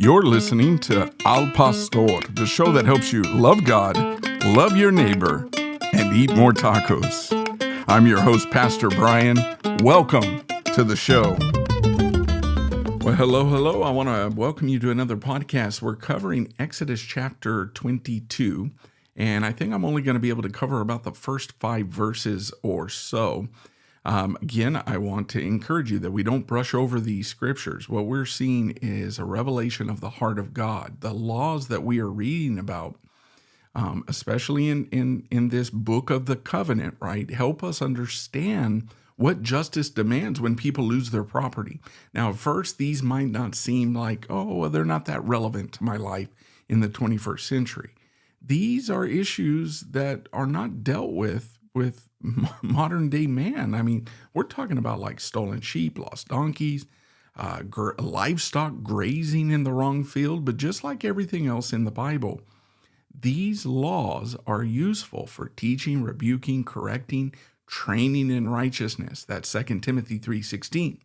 You're listening to Al Pastor, the show that helps you love God, love your neighbor, and eat more tacos. I'm your host, Pastor Brian. Welcome to the show. Well, hello. I want to welcome you to another podcast. We're covering Exodus chapter 22, and I think I'm only going to be able to cover about the first 5 verses or so. Again, I want to encourage you that we don't brush over these scriptures. What we're seeing is a revelation of the heart of God. The laws that we are reading about, especially in this book of the covenant, right, help us understand what justice demands when people lose their property. Now, at first, these might not seem like, they're not that relevant to my life in the 21st century. These are issues that are not dealt with modern day man. I mean, we're talking about like stolen sheep, lost donkeys, livestock grazing in the wrong field. But just like everything else in the Bible, these laws are useful for teaching, rebuking, correcting, training in righteousness. That's 2 Timothy 3:16.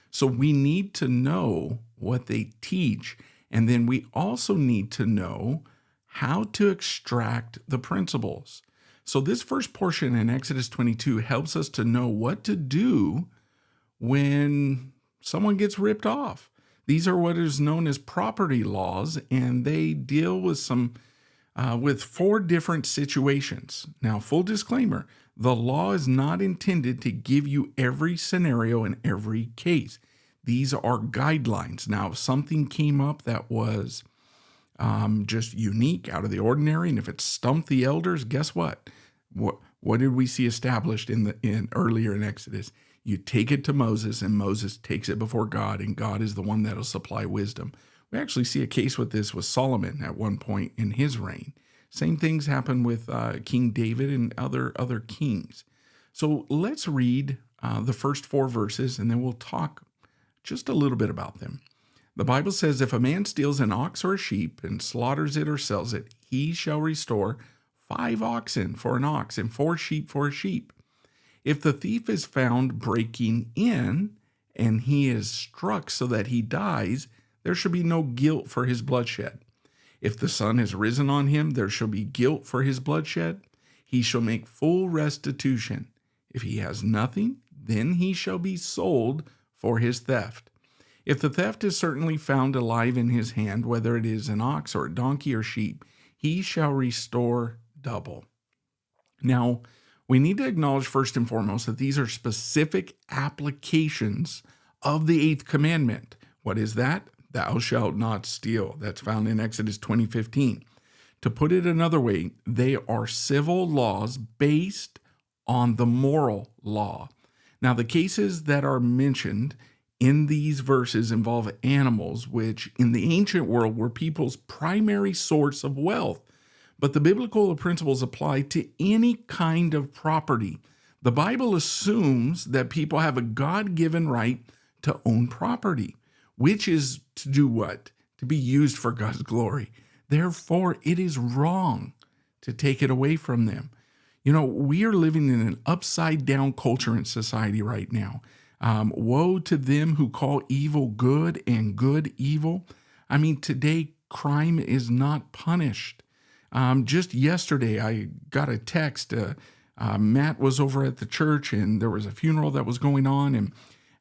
So we need to know what they teach. And then we also need to know how to extract the principles. So this first portion in Exodus 22 helps us to know what to do when someone gets ripped off. These are what is known as property laws, and they deal with with 4 different situations. Now, full disclaimer, the law is not intended to give you every scenario in every case. These are guidelines. Now, if something came up that was just unique, out of the ordinary, and if it stumped the elders, guess what? What did we see established earlier in Exodus? You take it to Moses, and Moses takes it before God, and God is the one that'll supply wisdom. We actually see a case with this with Solomon at one point in his reign. Same things happen with King David and other kings. So let's read the first 4 verses, and then we'll talk just a little bit about them. The Bible says, if a man steals an ox or a sheep and slaughters it or sells it, he shall restore 5 oxen for an ox and 4 sheep for a sheep. If the thief is found breaking in and he is struck so that he dies, there shall be no guilt for his bloodshed. If the sun has risen on him, there shall be guilt for his bloodshed. He shall make full restitution. If he has nothing, then he shall be sold for his theft. If the theft is certainly found alive in his hand, whether it is an ox or a donkey or sheep, he shall restore double. Now, we need to acknowledge first and foremost that these are specific applications of the 8th commandment. What is that? Thou shalt not steal. That's found in Exodus 20:15. To put it another way, they are civil laws based on the moral law. Now, the cases that are mentioned in these verses involve animals, which in the ancient world were people's primary source of wealth. But the biblical principles apply to any kind of property. The Bible assumes that people have a God-given right to own property, which is to do what? To be used for God's glory. Therefore, it is wrong to take it away from them. You know, we are living in an upside-down culture and society right now. Woe to them who call evil good and good evil. I mean, today, crime is not punished. Just yesterday, I got a text. Matt was over at the church, and there was a funeral that was going on, and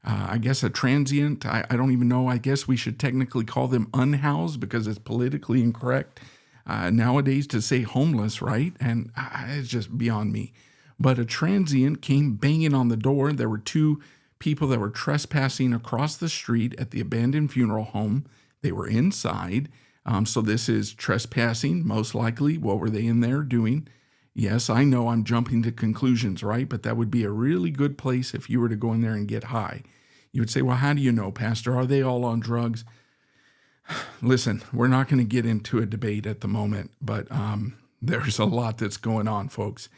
I guess a transient, I don't even know, I guess we should technically call them unhoused because it's politically incorrect nowadays to say homeless, right? And it's just beyond me. But a transient came banging on the door. There were 2 people that were trespassing across the street at the abandoned funeral home. They were inside. So this is trespassing, most likely. What were they in there doing? Yes, I know I'm jumping to conclusions, right? But that would be a really good place if you were to go in there and get high. You would say, well, how do you know, Pastor? Are they all on drugs? Listen, we're not going to get into a debate at the moment, but there's a lot that's going on, folks.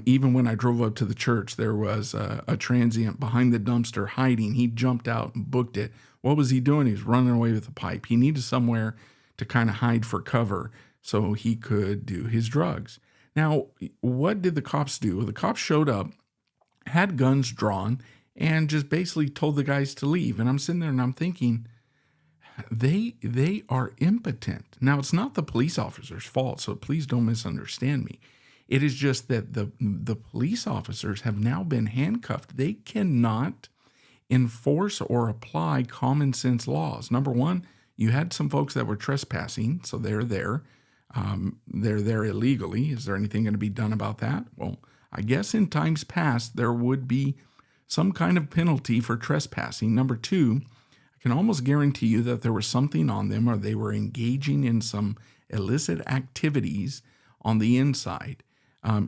Even when I drove up to the church, there was a transient behind the dumpster hiding. He jumped out and booked it. What was he doing? He was running away with a pipe. He needed somewhere to kind of hide for cover so he could do his drugs. Now, what did the cops do? The cops showed up, had guns drawn, and just basically told the guys to leave. And I'm sitting there and I'm thinking, they are impotent. Now, it's not the police officer's fault, so please don't misunderstand me. It is just that the police officers have now been handcuffed. They cannot enforce or apply common sense laws. Number one, you had some folks that were trespassing, so they're there. They're there illegally. Is there anything going to be done about that? Well, I guess in times past, there would be some kind of penalty for trespassing. Number two, I can almost guarantee you that there was something on them, or they were engaging in some illicit activities on the inside.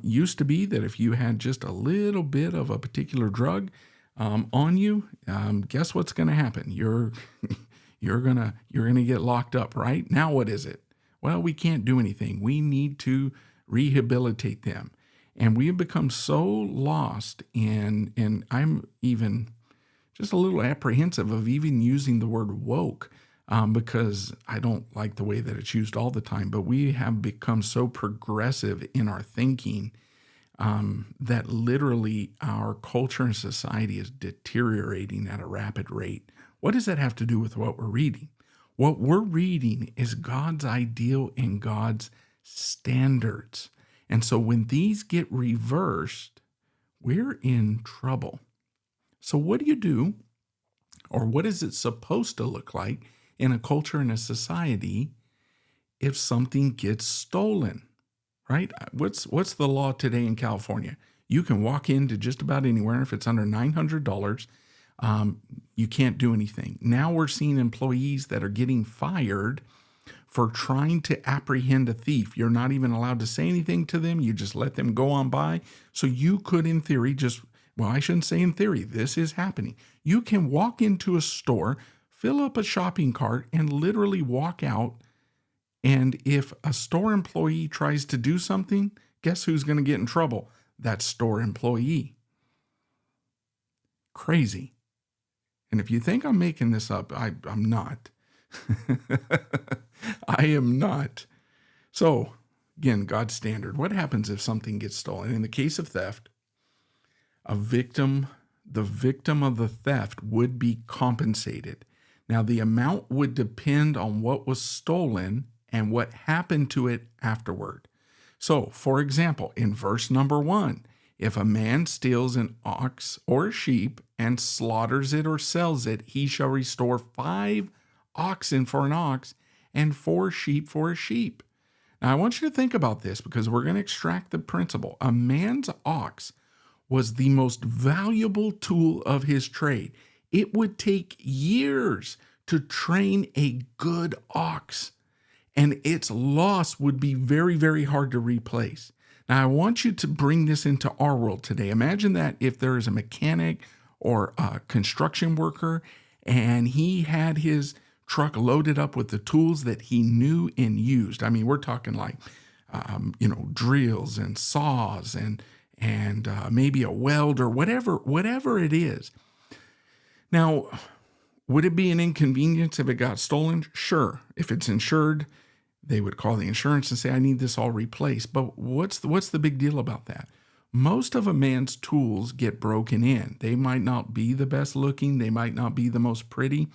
Used to be that if you had just a little bit of a particular drug on you, guess what's going to happen? You're gonna get locked up, right? Now what is it? Well, we can't do anything. We need to rehabilitate them. And we have become so lost, and I'm even just a little apprehensive of even using the word woke, because I don't like the way that it's used all the time. But we have become so progressive in our thinking that literally our culture and society is deteriorating at a rapid rate. What does that have to do with what we're reading? What we're reading is God's ideal and God's standards. And so when these get reversed, we're in trouble. So what do you do, or what is it supposed to look like in a culture and a society if something gets stolen, right? What's the law today in California? You can walk into just about anywhere. If it's under $900, you can't do anything. Now we're seeing employees that are getting fired for trying to apprehend a thief. You're not even allowed to say anything to them. You just let them go on by. So you could, in theory, well, I shouldn't say in theory, this is happening. You can walk into a store, fill up a shopping cart, and literally walk out. And if a store employee tries to do something, guess who's going to get in trouble? That store employee. Crazy. And if you think I'm making this up, I'm not. I am not. So, again, God's standard. What happens if something gets stolen? In the case of theft, the victim of the theft would be compensated. Now, the amount would depend on what was stolen and what happened to it afterward. So, for example, in verse number 1, if a man steals an ox or a sheep and slaughters it or sells it, he shall restore 5 oxen for an ox and 4 sheep for a sheep. Now, I want you to think about this because we're going to extract the principle. A man's ox was the most valuable tool of his trade. It would take years to train a good ox, and its loss would be very, very hard to replace. Now, I want you to bring this into our world today. Imagine that if there is a mechanic or a construction worker, and he had his truck loaded up with the tools that he knew and used. I mean, we're talking like, drills and saws and maybe a welder, whatever it is. Now, would it be an inconvenience if it got stolen? Sure. If it's insured, they would call the insurance and say, I need this all replaced. But what's the big deal about that? Most of a man's tools get broken in. They might not be the best looking. They might not be the most pretty.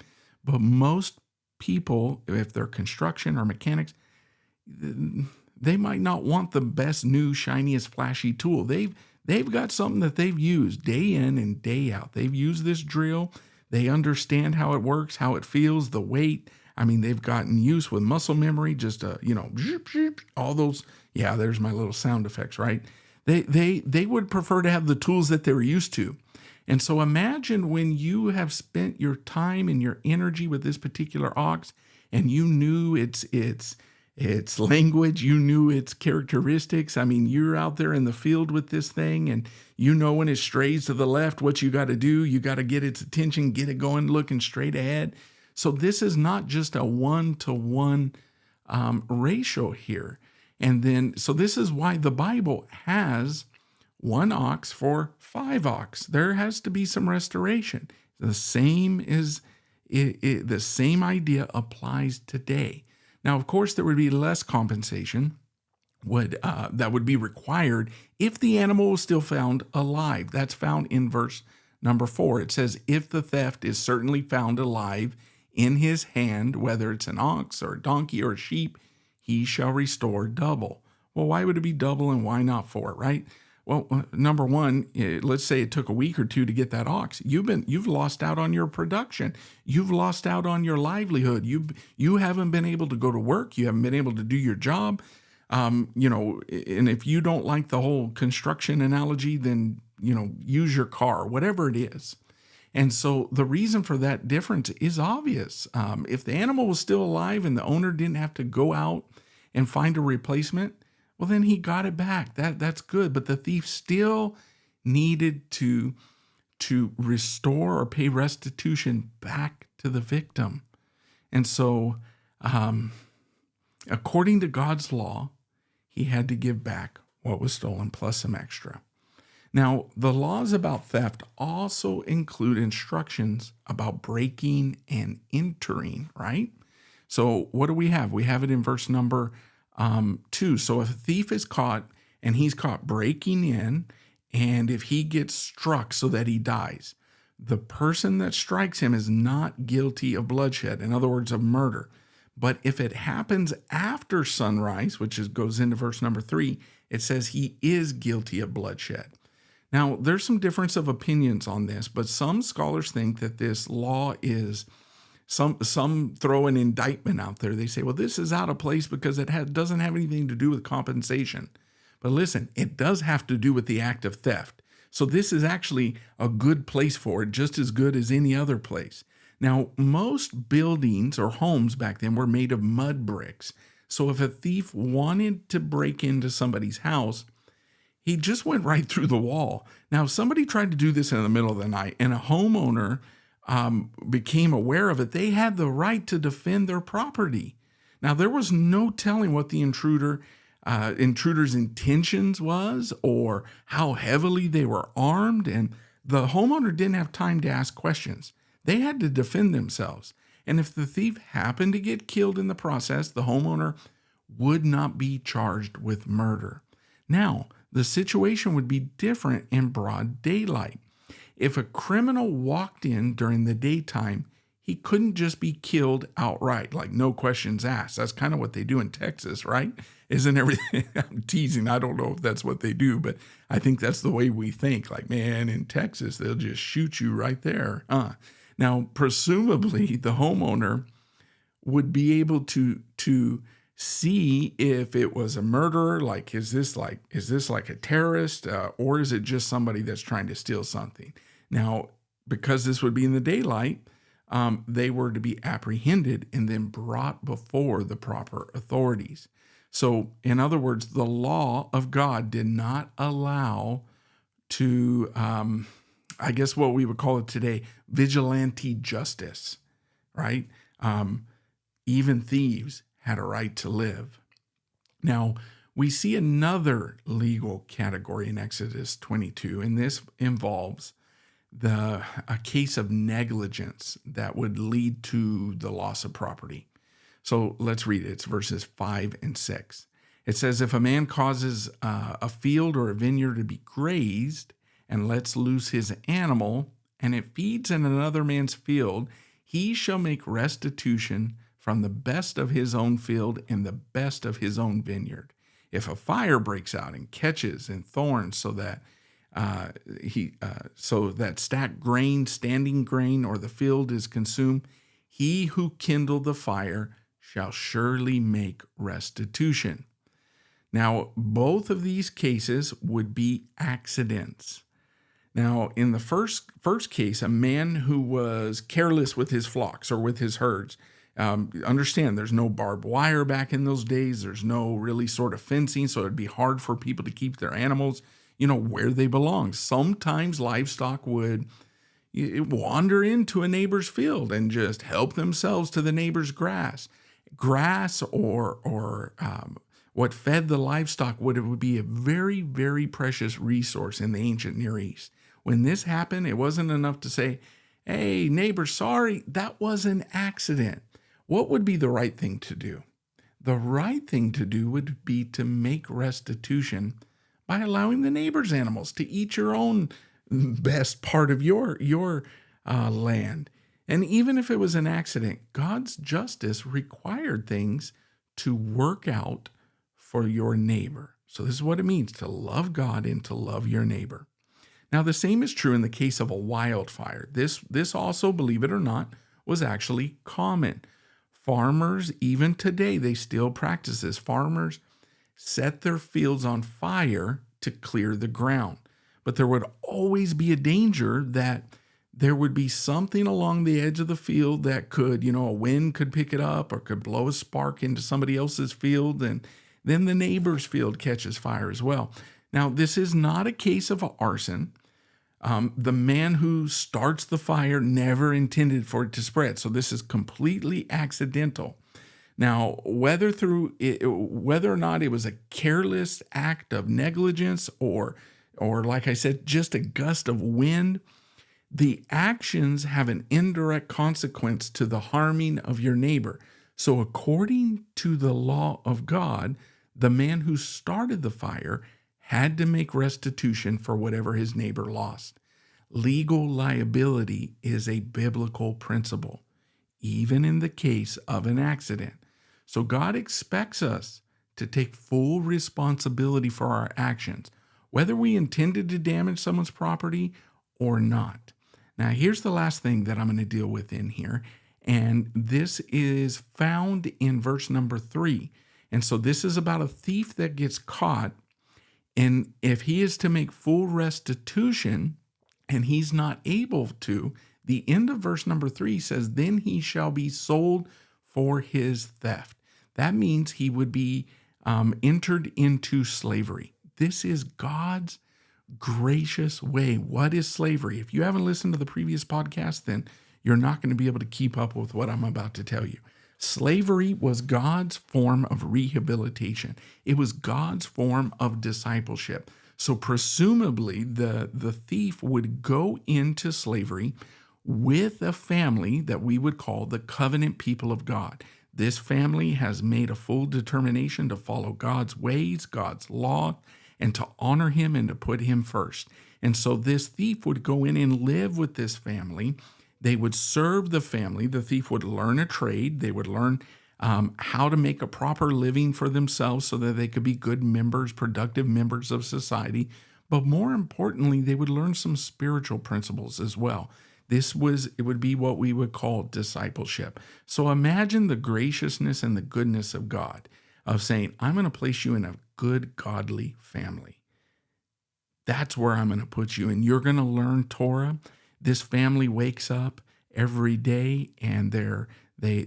But most people, if they're construction or mechanics, they might not want the best, new, shiniest, flashy tool. They've got something that they've used day in and day out. They've used this drill. They understand how it works, how it feels, the weight. I mean, they've gotten used with muscle memory, just, all those. Yeah, there's my little sound effects, right? They would prefer to have the tools that they're used to. And so imagine when you have spent your time and your energy with this particular ox, and you knew its language, you knew its characteristics. I mean, you're out there in the field with this thing, and you know when it strays to the left, what you got to do. You got to get its attention, get it going, looking straight ahead. So this is not just a 1-to-1 ratio here. And then, so this is why the Bible has 1 ox for 5 ox. There has to be some restoration. The same idea applies today. Now, of course, there would be less compensation that would be required if the animal was still found alive. That's found in verse number 4. It says, if the theft is certainly found alive in his hand, whether it's an ox or a donkey or a sheep, he shall restore double. Well, why would it be double and why not four, right? Well, number one, let's say it took a week or two to get that ox. You've lost out on your production. You've lost out on your livelihood. You haven't been able to go to work. You haven't been able to do your job. And if you don't like the whole construction analogy, then, use your car, whatever it is. And so the reason for that difference is obvious. If the animal was still alive and the owner didn't have to go out and find a replacement, well, then he got it back. That's good. But the thief still needed to restore or pay restitution back to the victim. And so, according to God's law, he had to give back what was stolen plus some extra. Now, the laws about theft also include instructions about breaking and entering, right? So what do we have? We have it in verse number 2. So if a thief is caught and he's caught breaking in, and if he gets struck so that he dies, the person that strikes him is not guilty of bloodshed, in other words, of murder. But if it happens after sunrise, which goes into verse number 3, it says he is guilty of bloodshed. Now, there's some difference of opinions on this, but some scholars think that this law is, some throw an indictment out there. They say, well, this is out of place because it doesn't have anything to do with compensation. But listen, it does have to do with the act of theft. So this is actually a good place for it, just as good as any other place. Now, most buildings or homes back then were made of mud bricks. So if a thief wanted to break into somebody's house, he just went right through the wall. Now, if somebody tried to do this in the middle of the night and a homeowner became aware of it, they had the right to defend their property. Now, there was no telling what the intruder's intentions was or how heavily they were armed, and the homeowner didn't have time to ask questions. They had to defend themselves. And if the thief happened to get killed in the process, the homeowner would not be charged with murder. Now, the situation would be different in broad daylight. If a criminal walked in during the daytime, he couldn't just be killed outright, like no questions asked. That's kind of what they do in Texas, right? Isn't everything? I'm teasing. I don't know if that's what they do, but I think that's the way we think. Like, man, in Texas, they'll just shoot you right there. Now, presumably, the homeowner would be able to see if it was a murderer, like is this like a terrorist, or is it just somebody that's trying to steal something? Now, because this would be in the daylight, they were to be apprehended and then brought before the proper authorities. So, in other words, the law of God did not allow to, I guess what we would call it today, vigilante justice, right? Even thieves had a right to live. Now, we see another legal category in Exodus 22, and this involves a case of negligence that would lead to the loss of property. So let's read it. It's verses 5 and 6. It says, if a man causes a field or a vineyard to be grazed and lets loose his animal, and it feeds in another man's field, he shall make restitution from the best of his own field and the best of his own vineyard. If a fire breaks out and catches in thorns so that stacked grain, standing grain, or the field is consumed, he who kindled the fire shall surely make restitution. Now, both of these cases would be accidents. Now, in the first case, a man who was careless with his flocks or with his herds. Understand, there's no barbed wire back in those days. There's no really sort of fencing, so it'd be hard for people to keep their animals, where they belong. Sometimes livestock would wander into a neighbor's field and just help themselves to the neighbor's grass. Grass or what fed the livestock would be a very, very precious resource in the ancient Near East. When this happened, it wasn't enough to say, hey, neighbor, sorry, that was an accident. What would be the right thing to do? The right thing to do would be to make restitution by allowing the neighbor's animals to eat your own best part of your land. And even if it was an accident, God's justice required things to work out for your neighbor. So this is what it means to love God and to love your neighbor. Now, the same is true in the case of a wildfire. This also, believe it or not, was actually common. Farmers, even today, they still practice this. Farmers set their fields on fire to clear the ground. But there would always be a danger that there would be something along the edge of the field that could, a wind could pick it up or could blow a spark into somebody else's field, and then the neighbor's field catches fire as well. Now, this is not a case of arson. The man who starts the fire never intended for it to spread, so this is completely accidental. Now, whether or not it was a careless act of negligence or like I said, just a gust of wind, the actions have an indirect consequence to the harming of your neighbor. So according to the law of God, the man who started the fire had to make restitution for whatever his neighbor lost. Legal liability is a biblical principle, even in the case of an accident. So God expects us to take full responsibility for our actions, whether we intended to damage someone's property or not. Now, here's the last thing that I'm going to deal with in here, and this is found in verse number 3. And so this is about a thief that gets caught, and if he is to make full restitution and he's not able to, the end of verse number 3 says, then he shall be sold for his theft. That means he would be entered into slavery. This is God's gracious way. What is slavery? If you haven't listened to the previous podcast, then you're not going to be able to keep up with what I'm about to tell you. Slavery was God's form of rehabilitation. It was God's form of discipleship. So presumably the thief would go into slavery with a family that we would call the covenant people of God. This family has made a full determination to follow God's ways, God's law, and to honor him and to put him first. And so this thief would go in and live with this family. They would serve the family. The thief would learn a trade. They would learn how to make a proper living for themselves so that they could be good members, productive members of society. But more importantly, they would learn some spiritual principles as well. It would be what we would call discipleship. So imagine the graciousness and the goodness of God of saying, I'm going to place you in a good, godly family. That's where I'm going to put you, and you're going to learn Torah. This family wakes up every day, and they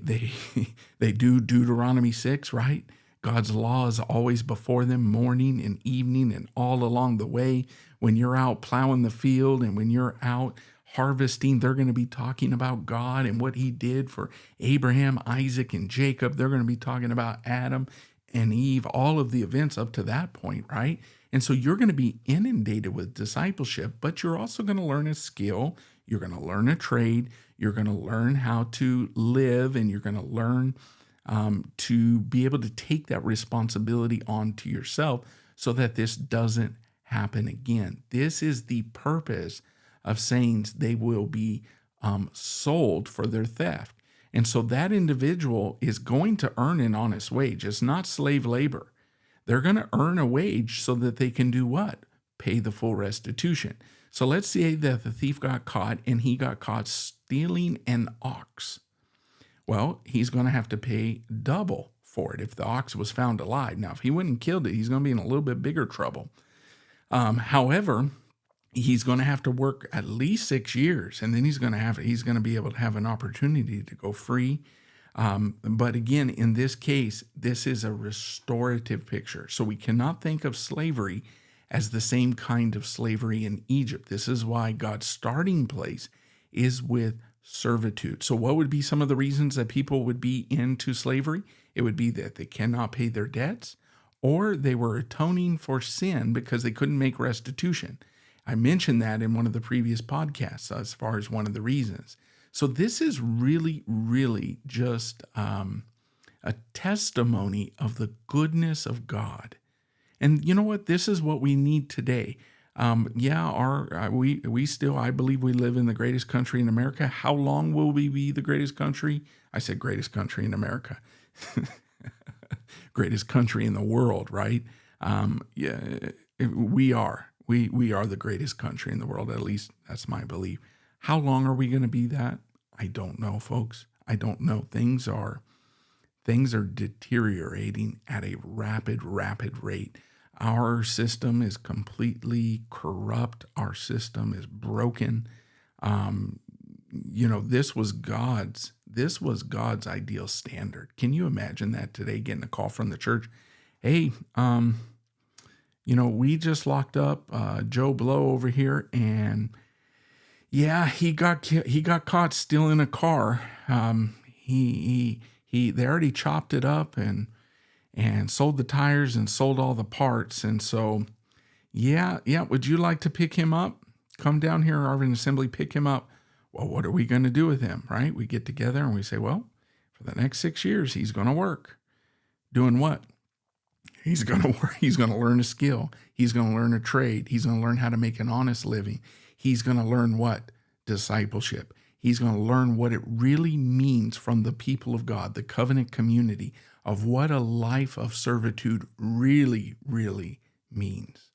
do Deuteronomy 6, right? God's law is always before them, morning and evening and all along the way. When you're out plowing the field and when you're out harvesting, they're going to be talking about God and what he did for Abraham, Isaac, and Jacob. They're going to be talking about Adam and Eve, all of the events up to that point, right? And so you're going to be inundated with discipleship, but you're also going to learn a skill. You're going to learn a trade. You're going to learn how to live, and you're going to learn to be able to take that responsibility onto yourself so that this doesn't happen again. This is the purpose of saying they will be sold for their theft. And so that individual is going to earn an honest wage. It's not slave labor. They're going to earn a wage so that they can do what? Pay the full restitution. So let's say that the thief got caught and he got caught stealing an ox. Well, he's going to have to pay double for it if the ox was found alive. Now, if he went and killed it, he's going to be in a little bit bigger trouble. However, he's going to have to work at least 6 years, and then he's going to be able to have an opportunity to go free. But again, in this case, this is a restorative picture. So we cannot think of slavery as the same kind of slavery in Egypt. This is why God's starting place is with servitude. So what would be some of the reasons that people would be into slavery? It would be that they cannot pay their debts, or they were atoning for sin because they couldn't make restitution. I mentioned that in one of the previous podcasts as far as one of the reasons. So this is really, really just a testimony of the goodness of God. And you know what? This is what we need today. we still, I believe we live in the greatest country in America. How long will we be the greatest country? I said greatest country in America. Greatest country in the world, right? We are. We are the greatest country in the world. At least that's my belief. How long are we going to be that? I don't know, folks. I don't know. Things are deteriorating at a rapid rate. Our system is completely corrupt. Our system is broken. This was God's ideal standard. Can you imagine that today, getting a call from the church? Hey, we just locked up Joe Blow over here, and yeah, he got caught stealing a car. They already chopped it up and sold the tires and sold all the parts. And so, yeah, would you like to pick him up? Come down here, Arvin Assembly, pick him up. Well, what are we going to do with him, right? We get together and we say, well, for the next 6 years, he's going to work. Doing what? He's going to work. He's going to learn a skill. He's going to learn a trade. He's going to learn how to make an honest living. He's going to learn what? Discipleship. He's going to learn what it really means from the people of God, the covenant community, of what a life of servitude really, really means.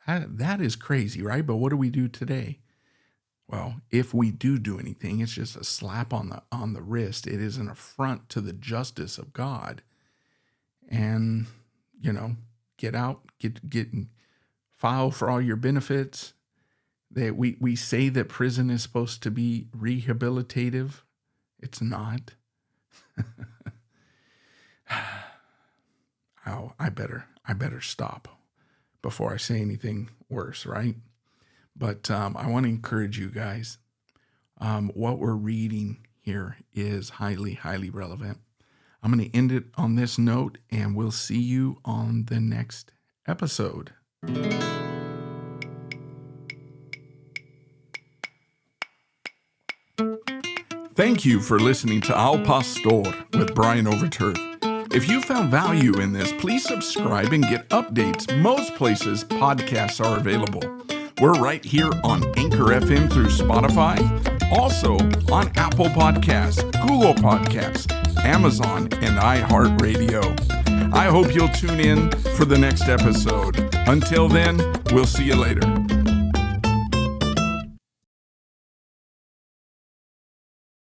That is crazy, right? But what do we do today? Well, if we do anything, it's just a slap on the wrist. It is an affront to the justice of God. And, get out, get file for all your benefits. That we say that prison is supposed to be rehabilitative. It's not. Oh, I better stop before I say anything worse, right? But I want to encourage you guys. What we're reading here is highly, highly relevant. I'm going to end it on this note, and we'll see you on the next episode. Thank you for listening to Al Pastor with Brian Overturf. If you found value in this, please subscribe and get updates most places podcasts are available. We're right here on Anchor FM through Spotify, also on Apple Podcasts, Google Podcasts, Amazon, and iHeartRadio. I hope you'll tune in for the next episode. Until then, we'll see you later.